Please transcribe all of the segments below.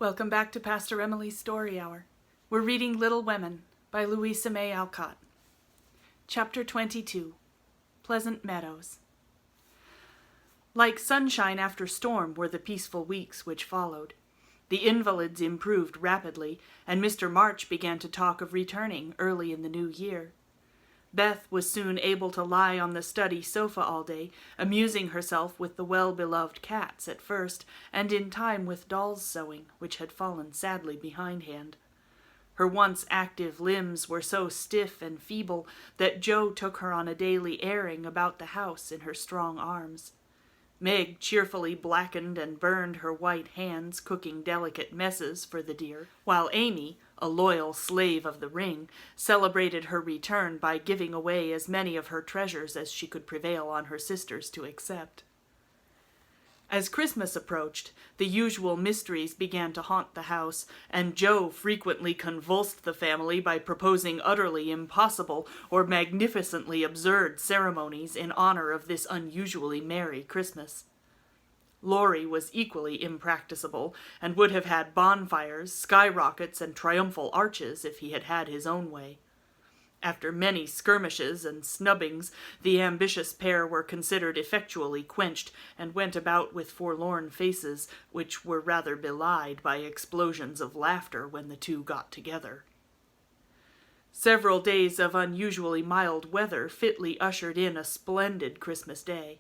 Welcome back to Pastor Emilie's Story Hour. We're reading Little Women by Louisa May Alcott. Chapter 22, Pleasant Meadows. Like sunshine after storm were the peaceful weeks which followed. The invalids improved rapidly, and Mr. March began to talk of returning early in the new year. Beth was soon able to lie on the study sofa all day, amusing herself with the well-beloved cats at first, and in time with doll's sewing, which had fallen sadly behindhand. Her once active limbs were so stiff and feeble that Jo took her on a daily airing about the house in her strong arms. Meg cheerfully blackened and burned her white hands cooking delicate messes for the dear, while Amy, a loyal slave of the ring, celebrated her return by giving away as many of her treasures as she could prevail on her sisters to accept. As Christmas approached, the usual mysteries began to haunt the house, and Jo frequently convulsed the family by proposing utterly impossible or magnificently absurd ceremonies in honor of this unusually merry Christmas. Laurie was equally impracticable, and would have had bonfires, skyrockets, and triumphal arches if he had had his own way. After many skirmishes and snubbings, the ambitious pair were considered effectually quenched, and went about with forlorn faces, which were rather belied by explosions of laughter when the two got together. Several days of unusually mild weather fitly ushered in a splendid Christmas day.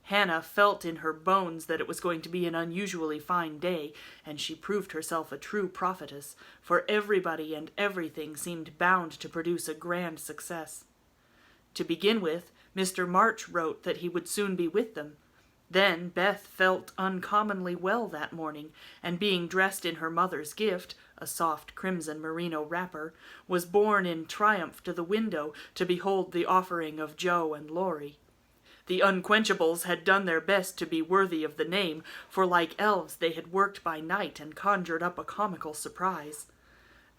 Hannah felt in her bones that it was going to be an unusually fine day, and she proved herself a true prophetess, for everybody and everything seemed bound to produce a grand success. To begin with, Mr. March wrote that he would soon be with them. Then Beth felt uncommonly well that morning, and being dressed in her mother's gift, a soft crimson merino wrapper, was borne in triumph to the window to behold the offering of Jo and Laurie. The Unquenchables had done their best to be worthy of the name, for like elves they had worked by night and conjured up a comical surprise.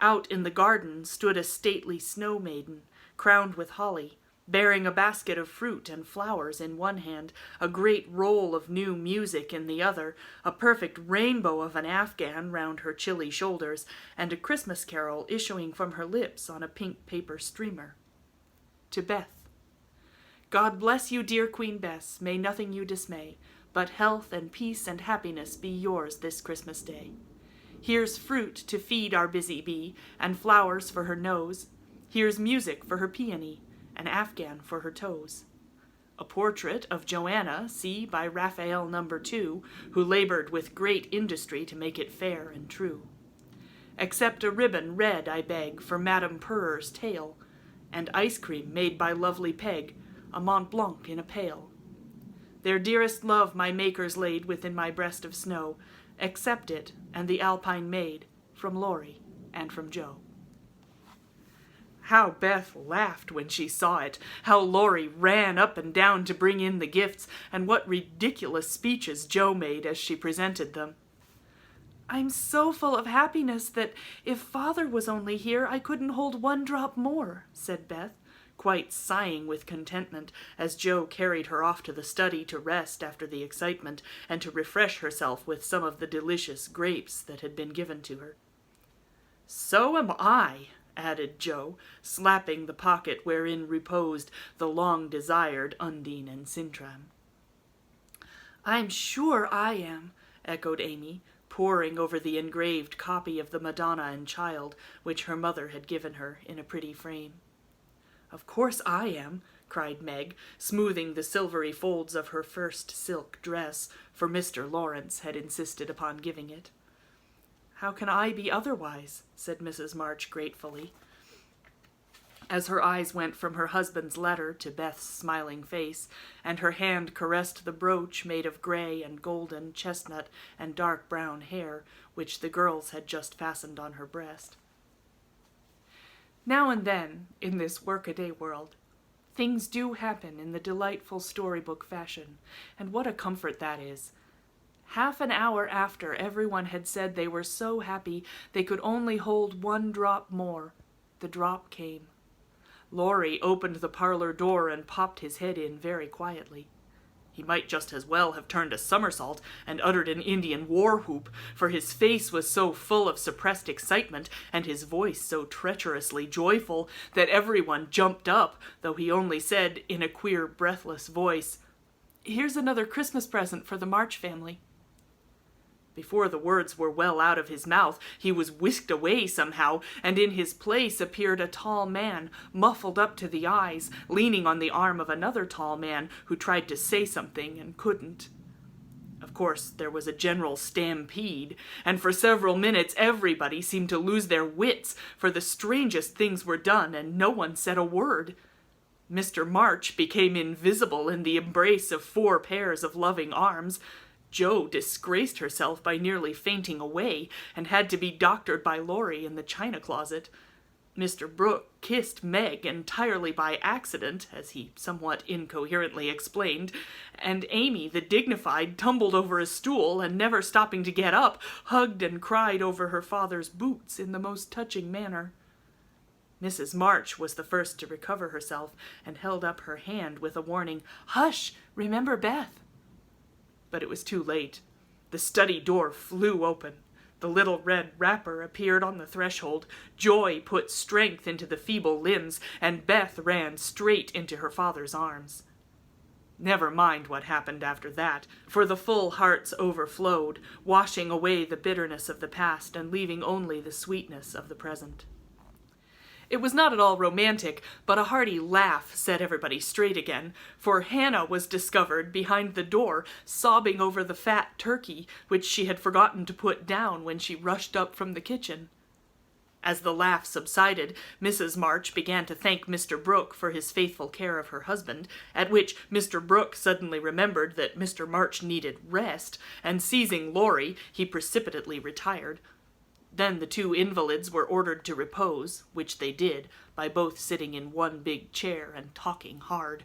Out in the garden stood a stately snow maiden, crowned with holly, bearing a basket of fruit and flowers in one hand, a great roll of new music in the other, a perfect rainbow of an afghan round her chilly shoulders, and a Christmas carol issuing from her lips on a pink paper streamer. To Beth. God bless you, dear Queen Bess, may nothing you dismay, but health and peace and happiness be yours this Christmas day. Here's fruit to feed our busy bee, and flowers for her nose. Here's music for her peony, an afghan for her toes. A portrait of Joanna, see, by Raphael No. 2, who labored with great industry to make it fair and true. Accept a ribbon red, I beg, for Madame Purrer's tail, and ice cream made by lovely Peg, a Mont Blanc in a pail. Their dearest love my makers laid within my breast of snow. Accept it, and the Alpine maid, from Laurie and from Jo. How Beth laughed when she saw it, how Laurie ran up and down to bring in the gifts, and what ridiculous speeches Jo made as she presented them. I'm so full of happiness that if Father was only here I couldn't hold one drop more, said Beth, quite sighing with contentment as Jo carried her off to the study to rest after the excitement and to refresh herself with some of the delicious grapes that had been given to her. So am I, added Jo, slapping the pocket wherein reposed the long-desired Undine and Sintram. I'm sure I am, echoed Amy, poring over the engraved copy of the Madonna and Child, which her mother had given her in a pretty frame. Of course I am, cried Meg, smoothing the silvery folds of her first silk dress, for Mr. Lawrence had insisted upon giving it. How can I be otherwise? Said Mrs. March gratefully, as her eyes went from her husband's letter to Beth's smiling face, and her hand caressed the brooch made of gray and golden, chestnut and dark brown hair, which the girls had just fastened on her breast. Now and then, in this workaday world, things do happen in the delightful storybook fashion, and what a comfort that is. Half an hour after everyone had said they were so happy they could only hold one drop more, the drop came. Laurie opened the parlor door and popped his head in very quietly. He might just as well have turned a somersault and uttered an Indian war whoop, for his face was so full of suppressed excitement, and his voice so treacherously joyful, that everyone jumped up, though he only said, in a queer, breathless voice, "Here's another Christmas present for the March family." Before the words were well out of his mouth, he was whisked away somehow, and in his place appeared a tall man, muffled up to the eyes, leaning on the arm of another tall man who tried to say something and couldn't. Of course, there was a general stampede, and for several minutes everybody seemed to lose their wits, for the strangest things were done and no one said a word. Mr. March became invisible in the embrace of 4 pairs of loving arms. Jo disgraced herself by nearly fainting away, and had to be doctored by Laurie in the china closet. Mr. Brooke kissed Meg entirely by accident, as he somewhat incoherently explained, and Amy, the dignified, tumbled over a stool, and never stopping to get up, hugged and cried over her father's boots in the most touching manner. Mrs. March was the first to recover herself, and held up her hand with a warning, "Hush! Remember Beth!" But it was too late. The study door flew open. The little red wrapper appeared on the threshold. Joy put strength into the feeble limbs, and Beth ran straight into her father's arms. Never mind what happened after that, for the full hearts overflowed, washing away the bitterness of the past and leaving only the sweetness of the present. It was not at all romantic, but a hearty laugh set everybody straight again, for Hannah was discovered behind the door, sobbing over the fat turkey, which she had forgotten to put down when she rushed up from the kitchen. As the laugh subsided, Mrs. March began to thank Mr. Brooke for his faithful care of her husband, at which Mr. Brooke suddenly remembered that Mr. March needed rest, and seizing Laurie, he precipitately retired. Then the 2 invalids were ordered to repose, which they did, by both sitting in one big chair and talking hard.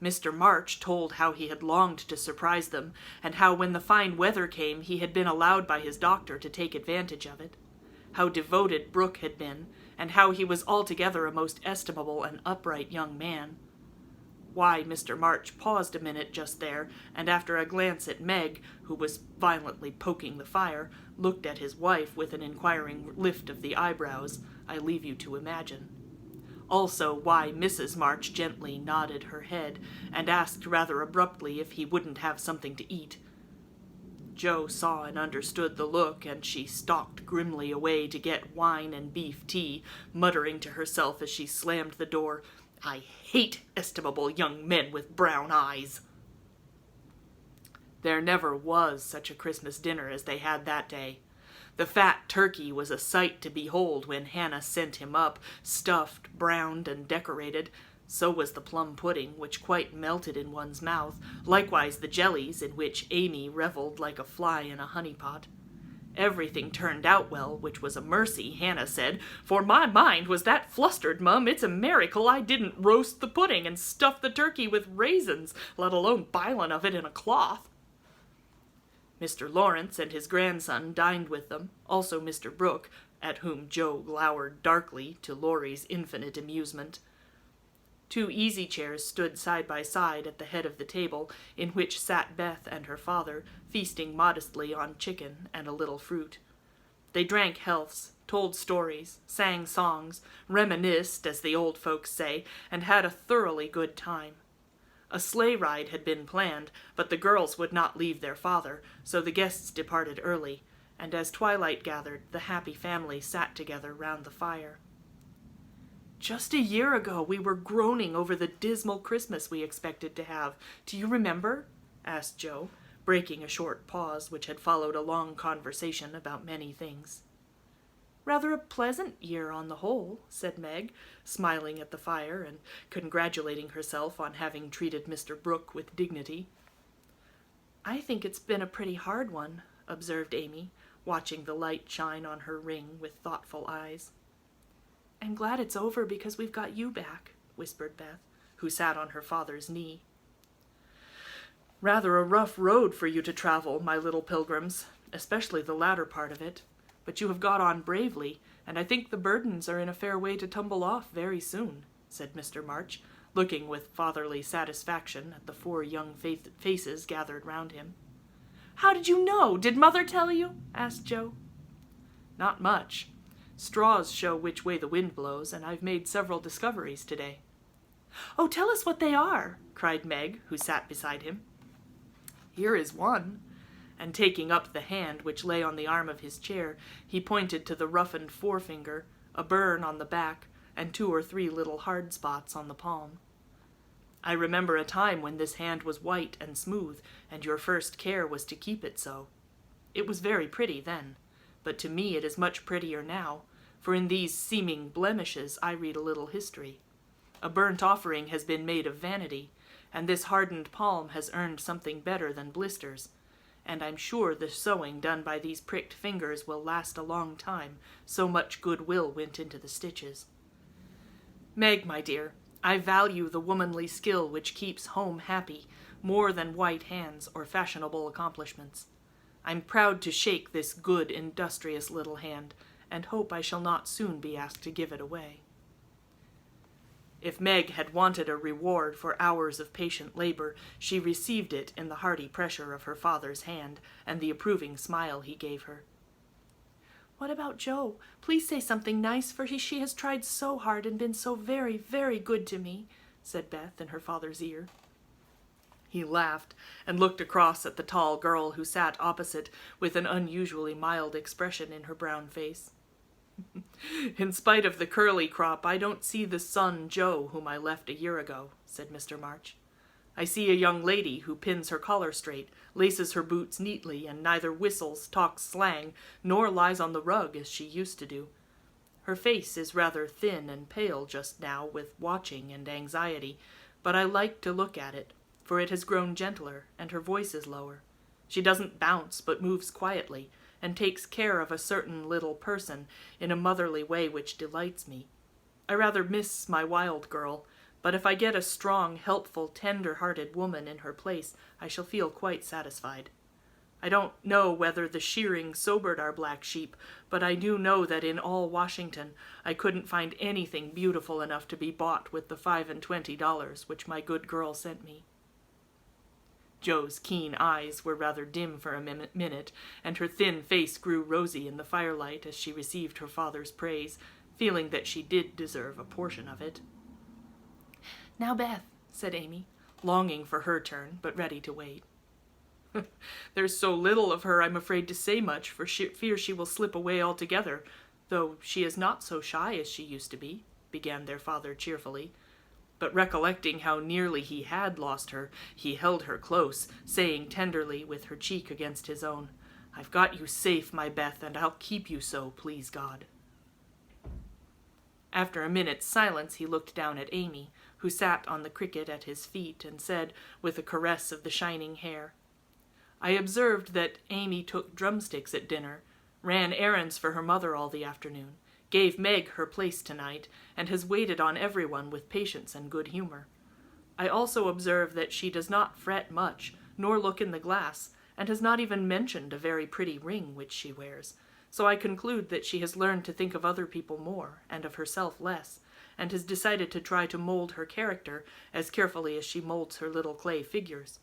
Mr. March told how he had longed to surprise them, and how when the fine weather came he had been allowed by his doctor to take advantage of it. How devoted Brooke had been, and how he was altogether a most estimable and upright young man. Why Mr. March paused a minute just there, and after a glance at Meg, who was violently poking the fire, looked at his wife with an inquiring lift of the eyebrows, I leave you to imagine. Also why Mrs. March gently nodded her head, and asked rather abruptly if he wouldn't have something to eat. Jo saw and understood the look, and she stalked grimly away to get wine and beef tea, muttering to herself as she slammed the door, "I hate estimable young men with brown eyes." There never was such a Christmas dinner as they had that day. The fat turkey was a sight to behold when Hannah sent him up, stuffed, browned, and decorated. So was the plum pudding, which quite melted in one's mouth, likewise the jellies, in which Amy revelled like a fly in a honey-pot. Everything turned out well, which was a mercy, Hannah said, "for my mind was that flustered, Mum, it's a miracle I didn't roast the pudding and stuff the turkey with raisins, let alone bilin' of it in a cloth." Mr. Lawrence and his grandson dined with them, also Mr. Brooke, at whom Jo glowered darkly, to Laurie's infinite amusement. 2 easy chairs stood side by side at the head of the table, in which sat Beth and her father, feasting modestly on chicken and a little fruit. They drank healths, told stories, sang songs, reminisced, as the old folks say, and had a thoroughly good time. A sleigh ride had been planned, but the girls would not leave their father, so the guests departed early, and as twilight gathered, the happy family sat together round the fire. "Just a year ago we were groaning over the dismal Christmas we expected to have. Do you remember?" asked Jo, breaking a short pause which had followed a long conversation about many things. "Rather a pleasant year on the whole," said Meg, smiling at the fire and congratulating herself on having treated Mr. Brooke with dignity. "I think it's been a pretty hard one," observed Amy, watching the light shine on her ring with thoughtful eyes. "I'm glad it's over because we've got you back," whispered Beth, who sat on her father's knee. "Rather a rough road for you to travel, my little pilgrims, especially the latter part of it. But you have got on bravely, and I think the burdens are in a fair way to tumble off very soon," said Mr. March, looking with fatherly satisfaction at the 4 young faces gathered round him. "How did you know? Did Mother tell you?" asked Joe. "Not much. Straws show which way the wind blows, and I've made several discoveries today." "Oh, tell us what they are," cried Meg, who sat beside him. "Here is one," and taking up the hand which lay on the arm of his chair, he pointed to the roughened forefinger, a burn on the back, and 2 or 3 little hard spots on the palm. "I remember a time when this hand was white and smooth, and your first care was to keep it so. It was very pretty then, but to me it is much prettier now, for in these seeming blemishes I read a little history. A burnt offering has been made of vanity, and this hardened palm has earned something better than blisters, and I'm sure the sewing done by these pricked fingers will last a long time, so much goodwill went into the stitches. Meg, my dear, I value the womanly skill which keeps home happy more than white hands or fashionable accomplishments. I'm proud to shake this good, industrious little hand, and hope I shall not soon be asked to give it away." If Meg had wanted a reward for hours of patient labor, she received it in the hearty pressure of her father's hand and the approving smile he gave her. "What about Joe? Please say something nice, for she has tried so hard and been so very, very good to me," said Beth in her father's ear. He laughed and looked across at the tall girl who sat opposite with an unusually mild expression in her brown face. "In spite of the curly crop, I don't see the son Joe whom I left a year ago," said Mr. March. "I see a young lady who pins her collar straight, laces her boots neatly, and neither whistles, talks slang, nor lies on the rug as she used to do. Her face is rather thin and pale just now with watching and anxiety, but I like to look at it, for it has grown gentler, and her voice is lower. She doesn't bounce, but moves quietly, and takes care of a certain little person in a motherly way which delights me. I rather miss my wild girl, but if I get a strong, helpful, tender-hearted woman in her place, I shall feel quite satisfied. I don't know whether the shearing sobered our black sheep, but I do know that in all Washington I couldn't find anything beautiful enough to be bought with the $25 which my good girl sent me." Joe's keen eyes were rather dim for a minute, and her thin face grew rosy in the firelight as she received her father's praise, feeling that she did deserve a portion of it. "Now, Beth," said Amy, longing for her turn, but ready to wait. "There's so little of her I'm afraid to say much, for fear she will slip away altogether, though she is not so shy as she used to be," began their father cheerfully. But recollecting how nearly he had lost her, he held her close, saying tenderly, with her cheek against his own, "I've got you safe, my Beth, and I'll keep you so, please God." After a minute's silence, he looked down at Amy, who sat on the cricket at his feet, and said, with a caress of the shining hair, "I observed that Amy took drumsticks at dinner, ran errands for her mother all the afternoon, gave Meg her place tonight, and has waited on everyone with patience and good humor. I also observe that she does not fret much, nor look in the glass, and has not even mentioned a very pretty ring which she wears, so I conclude that she has learned to think of other people more, and of herself less, and has decided to try to mold her character as carefully as she molds her little clay figures.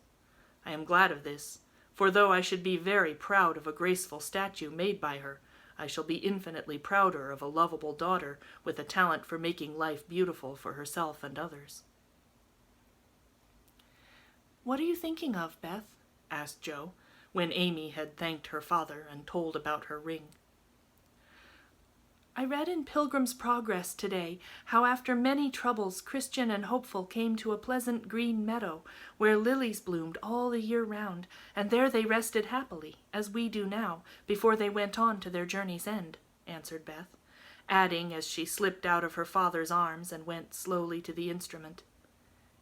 I am glad of this, for though I should be very proud of a graceful statue made by her, I shall be infinitely prouder of a lovable daughter with a talent for making life beautiful for herself and others." "What are you thinking of, Beth?" asked Joe, when Amy had thanked her father and told about her ring. "I read in Pilgrim's Progress today how after many troubles Christian and Hopeful came to a pleasant green meadow where lilies bloomed all the year round, and there they rested happily, as we do now, before they went on to their journey's end," answered Beth, adding as she slipped out of her father's arms and went slowly to the instrument,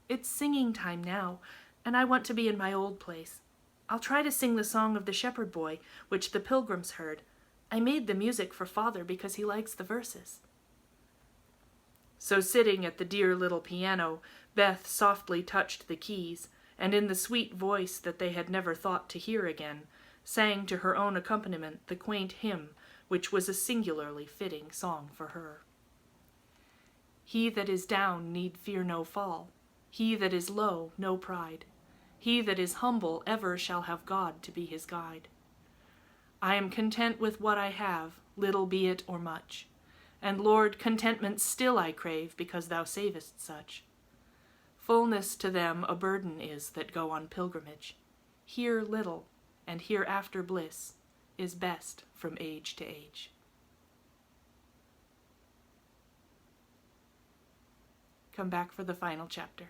"It's singing time now, and I want to be in my old place. I'll try to sing the song of the shepherd boy, which the pilgrims heard. I made the music for Father because he likes the verses." So sitting at the dear little piano, Beth softly touched the keys, and in the sweet voice that they had never thought to hear again, sang to her own accompaniment the quaint hymn, which was a singularly fitting song for her. "He that is down need fear no fall. He that is low, no pride. He that is humble ever shall have God to be his guide. I am content with what I have, little be it or much. And Lord, contentment still I crave, because thou savest such. Fullness to them a burden is that go on pilgrimage. Here little, and hereafter bliss, is best from age to age. Come back for the final chapter.